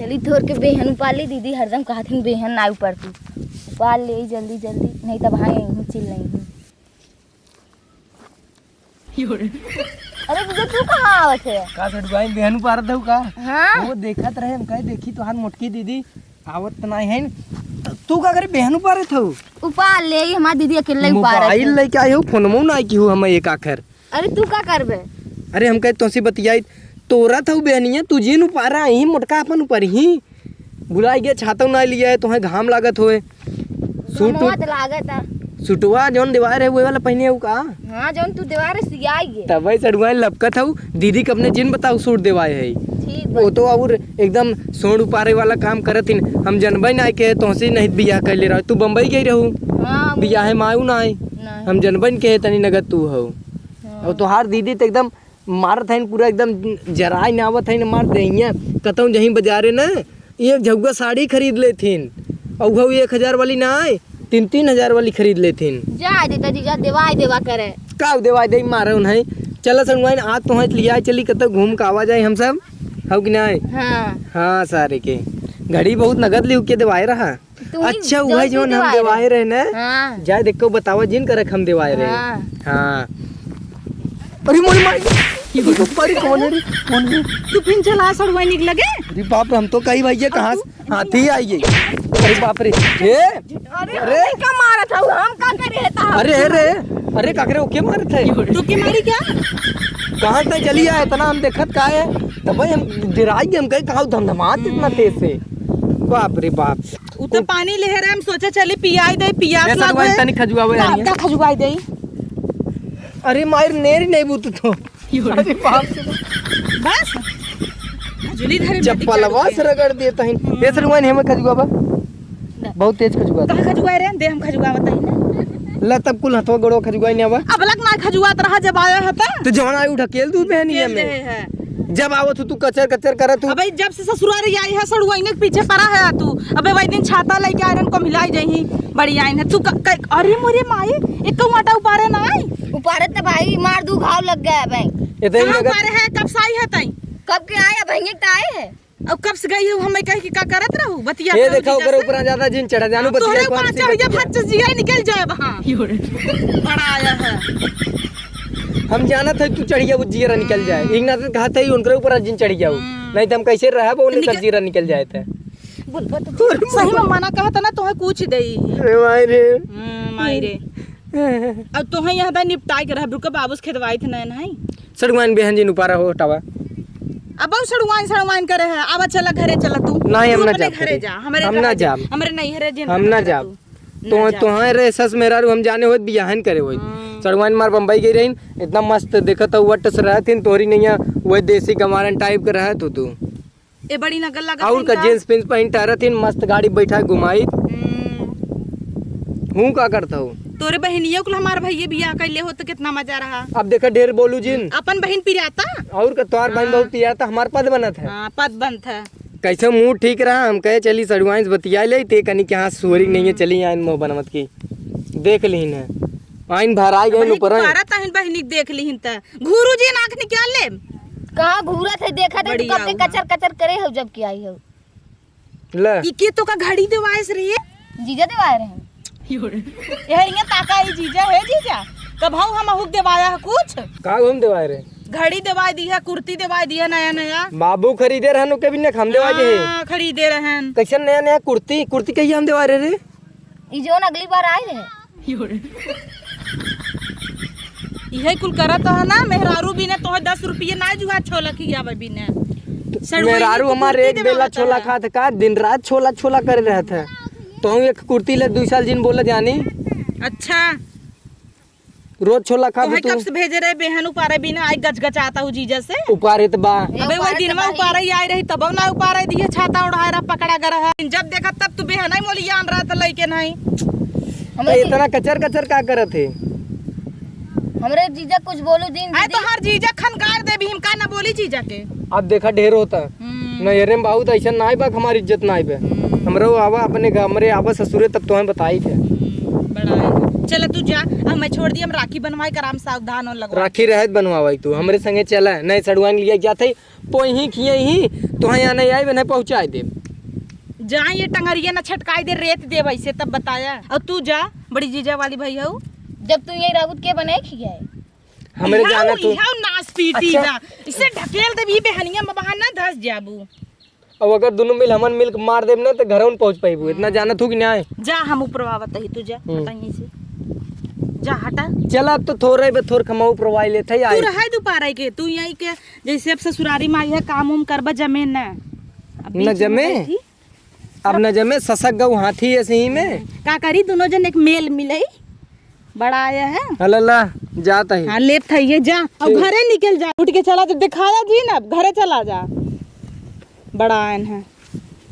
जल्दी थोड़ के बेहन उपाल ली। दीदी हरदम कहती बेहन ना ऊपर तू उपाल ले जल्दी जल्दी, नहीं तो भाई यहीं चिल नहीं हूँ। अरे दीदी तू कहाँ आवत है? का सड़वाई बेहन उपार दऊ का? हाँ वो देखत रहे हम कहे देखी तो हाथ मोटकी दीदी आवत त नहीं है। तू का करे बेहन उपारे थऊ? उपाल ले हमारी दीदी अकेले उपार मोबाइल लेके आए हो फोनमो ना की हो हम एक आखर। अरे तू का करबे? अरे हम कहे तोसी बतियाई तोरा थऊ बेहनिया तुझे न उपारा ही मोटका अपन ऊपर ही बुलाई गया छाता ना लिया है तो घाम लागत होए। सूट लागत है सुटवा जौन दीवार है वो वाला पहने हो का? हाँ जौन तू दीवार सियाई तब वही सड़वाई लपकत हूँ दीदी के अपने जिन बताओ सूट देवाए है। ठीक वो तो और एकदम सोड़ उपारे वाला काम करत हिन। हम जनबई ना के तोहसे नहीं बियाह कर ले रहा तू बम्बई गई रहू। हाँ बियाह है मायू ना हम जनबन के तनी नगद तू हो। और तोहार दीदी तो एकदम मारत है पूरा एकदम जराई नावत है मार दे कतौ जहीं बाजारे ना एक झुग्गा साड़ी खरीद लेथिन और वो 1000 वाली ना आए 3-3000 वाली खरीद लेथिन। जा देता जीजा देवाई देवा करे का देवाई दे मारे उन्हें। चल संगवाइन आज तो लिया चली कतौ घूम के आवा जाए हम सब हो कि नहीं? हाँ सारे के घड़ी बहुत नगद लिउ के देवाए रहा। अच्छा हुआ जो हम देवाए रहे ना। हाँ। जाए देखो बतावा जिन करे हम देवाए रहे। हाँ अरे मोरी माई परी कौन है रे? कौन है? तू फिर चला सड़वाई निकल गए? अरे बाप रे हम तो कही भैया कहाँ हाथी आई गई। अरे बाप रे ये अरे क्या मारा था हम का करे था? अरे काकरे ओके मारे थे तू के मारी क्या? कहाँ तक चली आया इतना हम देखत का है तब भाई हम डिराई हम कहे कहा धमधमात इतना तेज से। बाप रे बाप उ तो पानी ले रहे हम सोचे चले पियाई दे पियास लागो तनी खजुआवे आनी का खजुआई दे। अरे मार नेरी नहीं बूत तो अरे बाप बस जुली धरे चप्पलवा से रगड़ देता है ये सरवाइन हम खजुआवा बहुत तेज खजुआ का खजुआई रे दे हम खजुआवत है ना ला तब कुल हथवा गोड़ो खजुआई ने आवा अब लग ना खजुआत रहा जब आया हता तो जवान आई ढकेल दूर बहनिया में जब आवत तू कचर कचर करत तू। अबे जब से ससुरारी आई है सड़वाई ने पीछे पड़ा है तू। अबे वही दिन छाता लेके आयरन को मिलाई जही बड़ी आइन है तू अरे मोरे माई एक कौटा उपारे ना आई उपारे त भाई मार दू घाव लग गया भाई। इतनी उपारे है कब से आई है तई? कब के आया भैया त आए है अब कब से गई हूं हमें कह के का करत रहू बतिया ये देखा ऊपर ऊपर ज्यादा जिन चढ़ा जानू बतिया तोरे ऊपर चढ़ भच्च जिया निकल जाए वहां बड़ा आया है। हम जाना था तू चढ़िया वो जीरा निकल जाए एक ना कहा था उनके ऊपर जिन चढ़ जाओ नहीं तो हम कैसे रहा वो उनका जीरा निकल जाए थे। सही में मना कहा था ना तोहे कुछ देई माई रे अब तोहे यहां दा निपटाई के रह रुक बाबूस खेतवाई थे नहीं सड़वाइन बहन जी नुपारा हो हटावा अब सड़वाइन करे है। अब चला घरे चला तू नहीं हम ना जा घरे जा हम ना जा हमरे नहीं हरे जिन हम ना जा तो तोहरे सस मेरा हम जाने होत बियाहन करे होई सड़वाइन मार बम्बई गई रही इतना मस्त देखत वट से रहथिन तोरी नहीं वो देसी गमारन टाइप के रहत तू ए बड़ी नगल लागत और का जींस पेंट पहन टहरथिन मस्त गाड़ी बैठा घुमाई हूं का करता हूं। तोरे बहनियों को हमार भैया बियाह कैले हो तो कितना मजा रहा। अब देखा ढेर बोलू जिन अपन बहन पिराता और का तोहार बहन बहुत पिया था हमार पद बना था। हां पद बन था कैसे मूड ठीक रहा हम कहे चली सड़वाइन से बतिया ले ते कनी के हाथ सुअरी नहीं है चली आइन मोह बनमत की देख लीन है आइन भराई गई ऊपर मारा तहन बहनी देख लीन त घुरू जी नाक निकाल ले कहां घूरा थे देखा थे कब के कचर कचर करे हो जब की आई हो ले ई के तो का घड़ी देवाइस रे जीजा देवाए रहे यही ताका ही जीजा है जीजा कब हम हुक देवाया है कुछ का घूम देवाए रे घड़ी देवाई दी है कुर्ती देवाई दी है नया नया बाबू खरीदे रहन के भी ने हम देवाए जे खरीदे रहन कैसे नया नया कुर्ती कहिए हम देवाए रे ई जोन अगली बार आए रहे यही कुल करत है ना मेहरारू भी ने तो 10 रुपये ना जुआ छोला खियावे भी ने मेहरारू हमारे एक बेला छोला खात का दिन रात छोला कर रहा था तो हम एक कुर्ती ले 2 साल जिन बोला जानी अच्छा रोज छोला खा तो कब से भेजे रहे बहन उपारे भी ना आई गचगचाता हूं जीजा से उपारे त बा अबे वो दिन में उपारे ही आई रही तब ना उपारे दिए छाता उड़ाए रहा पकड़ा गया है जब देखा तब तू बहन ही मोली आन रहा था लइके नहीं तो इतना कचर का करत है हमरे जीजा कुछ बोलू दिन आई तो हर जीजा खनकार दे भी हम का ना बोली जीजा के अब देखा ढेर होता नहीं रे बहुत ऐसा ना बा हमारी इज्जत ना बे हमरो आवा अपने हमरे आवा ससुरे तब तो हम बताई थे बड़ा चल तू जा मैं छोड़ दी हम राखी बनवाई कराम सावधान हो लगवा राखी रहत बनवाई तू हमरे संगे चला नहीं सड़वाइन लिया जाते पोही खिए ही तो यहाँ नहीं आई नहीं पहुँचा दे। जा ये टंगरिया ना छटकाई दे रेत दे वैसे तब बताया। और तू जा बड़ी जीजा वाली भैया हो जब तू यही रहूत के बने खिया है हमरे जाना तू नाच पीटी अच्छा। बा इसे ढकेल दे भी बहनिया में बहाना धस जाबू। अब अगर दोनों मिल हमन मिल के मार देब ना तो घर पहुंच पाइबू इतना जाना तू कि नहीं जा हम ऊपरवावत ही तू जा हटा यहीं से जा हटा। चल अब तो थोड़ खमाऊ प्रवाई लेते ही तू आई रहा तू पारा के तू यहीं के जैसे अब ससुरारी में आई है काम उम करबा जमे ना न जमे अब न जमे ससक गऊ हाथी ऐसे ही में का करी दोनों जन एक मेल मिले बड़ा आया है अल्लाह जाता ही हाँ लेप था ये जा अब घरे निकल जा उठ के चला जब दिखाया जी ना घरे चला जा बड़ा आयन है।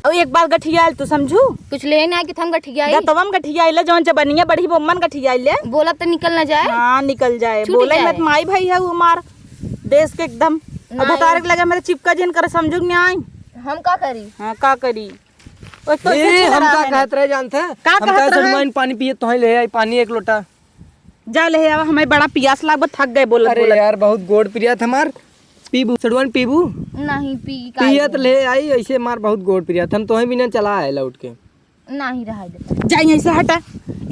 और एक बार गठिया तू समझू कुछ ले ना कि हम गठिया तवम गठिया जौन चबनिया बड़ी बोमन गठिया बोला तो निकल ना जाए। हाँ निकल जाए छूट बोले जाए। मत माई भाई है वो हमार देश के एकदम बता लगा मेरे चिपका जिन कर समझू नहीं आई हम का करी हाँ का करी तो ए हम का कहत रहे जानते हम का कहत का रहे? सड़वाइन पानी पिए तो ले आई पानी एक लोटा। जा ले आवा हमें बड़ा प्यास लागत थक गए बोल अरे यार बहुत गोड़ प्रिया था हमार पीबू सड़वाइन पीबू नहीं पी पियत ले आई ऐसे मार बहुत गोड़ प्रिया था हम तो भी ना चला आए लौट के नहीं रहा दे जा यहीं से हटा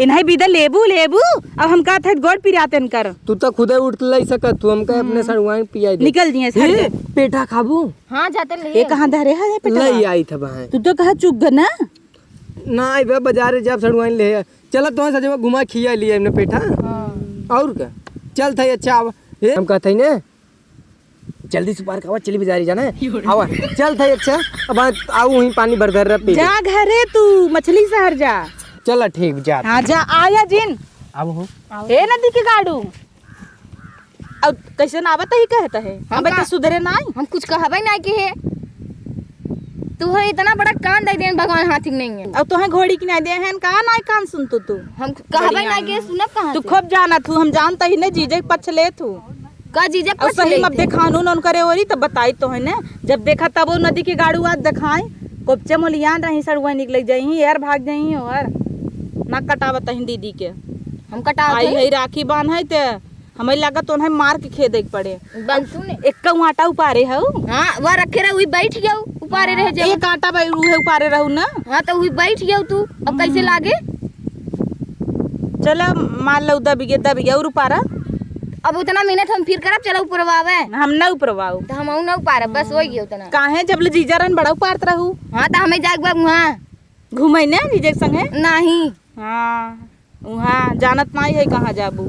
इन्हें बीदा लेबू लेबू अब हम का थे गोड़ पिरातेन कर तू तो खुदे उठ ले सकत तू हमका अपने सड़वाइन पियाई दे निकल दिए से ए, पेठा खाबू हाँ जाते ले ये कहां धरे है ले आई था वहां तू तो कहा चुप ग ना ना आई बे बाजार जब सड़वाइन ले चल तो सजवा घुमा खिया लिया हमने पेठा और का चल था अच्छा हम कहते हैं ना जल्दी से पार आवा चली बाजारी जाना आवा चल था अच्छा अब आऊ वहीं पानी भर धर पी जा घरे तू मछली शहर जा चल ठीक जा हाँ जा आया जिन अब हो हे नदी के गाड़ू अब कैसे ना आवत ही कहता है हम का- तो सुधरे ना हम कुछ कहबे ना कि है तू है इतना बड़ा कान दे देन भगवान हाथी नहीं है। अब तो है घोड़ी की नहीं दे हैं कहा ना कान सुन तू हम कहबे ना कि सुनब कहां तू से खूब जाना तू हम जानता ही नहीं जीजे पछ ले तू का जीजे अब सही में दे कानून उन करे ओरी तब बताई तो है ना जब देखा तब वो नदी के गाड़ू आज दिखाए कोपचे मोलियान रही सड़ुआ निकल जाई यार भाग जाई और ना कटावत ही दीदी के हम कटा आई है राखी बांध है ते हमें लागत उन्हें मार के खेदे के पड़े बंतु ने एक आटा उपारे है हां वह रखे रह हुई बैठ गयो ऊपरे रह जा एक आटा भाई रूहे उपारे रहू ना हां तो हुई बैठ गयो तू अब कैसे लागे चलो मान लो दब गया और उपारा अब उतना मेहनत हम फिर करब चलो ऊपर आवे हम न उपरवाऊ तो हम ना ऊपर बस हो गयो उतना काहे जब ले जीजा रन बड़ा उपारत रहू हां तो हमें जाग बाबू हां घूमे ना जीजे के संगे नहीं हाँ वहाँ जानत नहीं है कहाँ जाबू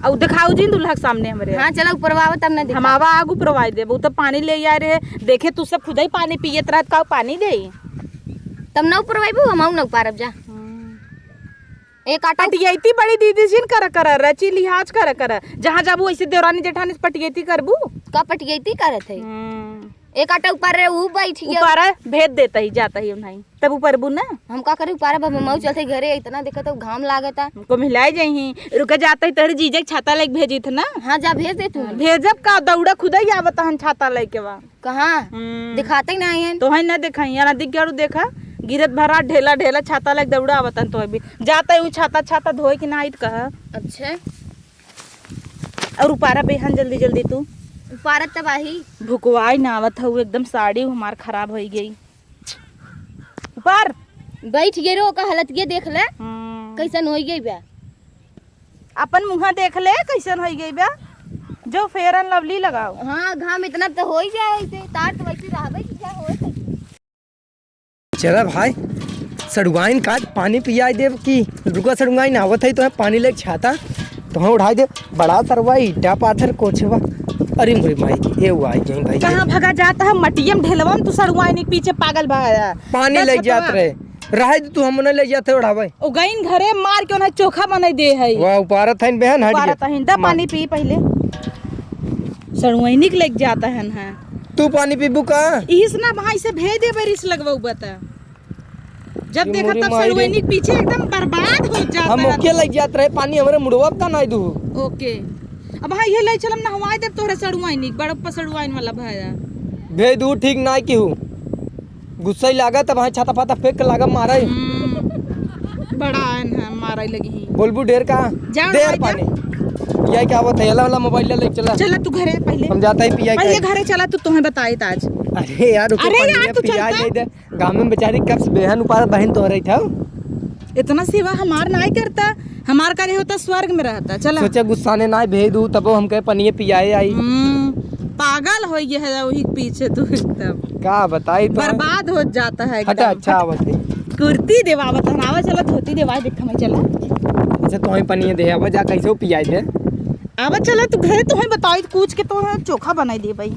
और दिखाऊ जी दुल्हा के सामने हमरे हां चलो ऊपर आवे तब ना हम आवा आगू प्रवाई दे तो पानी ले आए रहे देखे तू सब खुद ही पानी पियत रहत का पानी दे तब ना ऊपर आइबू हम ना ऊपर जा एक आटा पटियती बड़ी दीदी जिन कर रची लिहाज कर जहाँ जाबू ऐसे देवरानी जेठानी से पटियती करबू का पटियती करत है एक आटा ऊपर रे ऊ बैठ गयो ऊपर भेज देता ही जाता ही नहीं तब ऊपर बू ना हम का करे ऊपर अब मऊ चलते घरे इतना देखत तो घाम लागता हमको मिलाई जाही रुक जाता ही तेरे जीजे के छाता लेके भेजी थे ना हां जा भेज दे तू भेजब का दौड़ा खुद ही आवत हन छाता लेके बा कहां दिखाते ही नहीं है तो है ना देखा यहाँ नदी के देखा गिरत भरा ढेला ढेला छाता लग दौड़ा आवतन तो भी जाता है छाता छाता धोए कि ना कहा अच्छा और उपारा बेहन जल्दी जल्दी तू ऊपर तबाही भुकवाई ना आवत हूँ एकदम साड़ी हमार खराब हो गई ऊपर बैठ गे रो का हालत ये देख ले कैसन हो गई बा अपन मुँह देख ले कैसन हो गई बा जो फेयर एंड लवली लगाओ हां घाम इतना तो हो ही जाए ऐसे तार तो वैसे रहबे कि क्या होए चला भाई सड़ुआइन काट पानी पिया देव की रुका सड़ुआइन आवत है तो है पानी लेके छाता तो हम उठाई दे बड़ा सरवा ईटा पाथर कोछवा अरे मोरी माई ये आई जाई भाई कहाँ भगा जाता है मटियम ढेलवा तू सड़ुआइन के पीछे पागल भाया पानी ले जात रहे रहे तू हम ले जाते उठावे ओ गईन घरे मार के उन्हें चोखा बना दे है वाह उपारत है बहन हट पारत है दा पानी पी पहले सड़ुआइन के लेके जाता है ना तू पानी पीबू का इस ना भाई से भेज दे बरिस लगवाऊ बता जब ये देखा मोरी तब माई रे। सड़ुआइन के पीछे एकदम बर्बाद हो जाता हम है ओके लग जात रहे पानी हमरे मुड़वा का नहीं दू ओके अब हाँ ये ले चलम नहवाई दे तोहरे सड़ुआइन बड़ा सड़ुआइन वाला भाया भेज दू ठीक ना की हूँ गुस्सा ही लागा तब वहाँ छाता फाता फेंक के लागा मारा बड़ा आन है मारा लगी ही बोलबू ढेर का जाओ देर भाई, पानी पियाई क्या आवत है वाला मोबाइल लेके चला चला तू घरे पहले हम जाता है पियाई पहले का। घरे चला तू तुम्हें बताई आज। अरे यार अरे यार, तू पियाई चलता? दे दे गांव में बेचारी कब से बेहन ऊपर बहन तो रही था। इतना सेवा हमार नहीं करता, हमार करे होता स्वर्ग में रहता। चला सोचे गुस्सा ने ना भेज दू तब हम कहे पनिए पियाए आई। पागल हो गया है वही के पीछे तू एकदम का बताई तो बर्बाद हो जाता है हटा एकदम। अच्छा आवत है। कुर्ती देवावत हनावा चला धोती देवाई देखा मैं चला अच्छा तो ही पनिए दे अब जा कैसे पियाई थे। आवा चला तू घरे तुम्हें बताई कूच के तो चोखा बनाई दे भाई।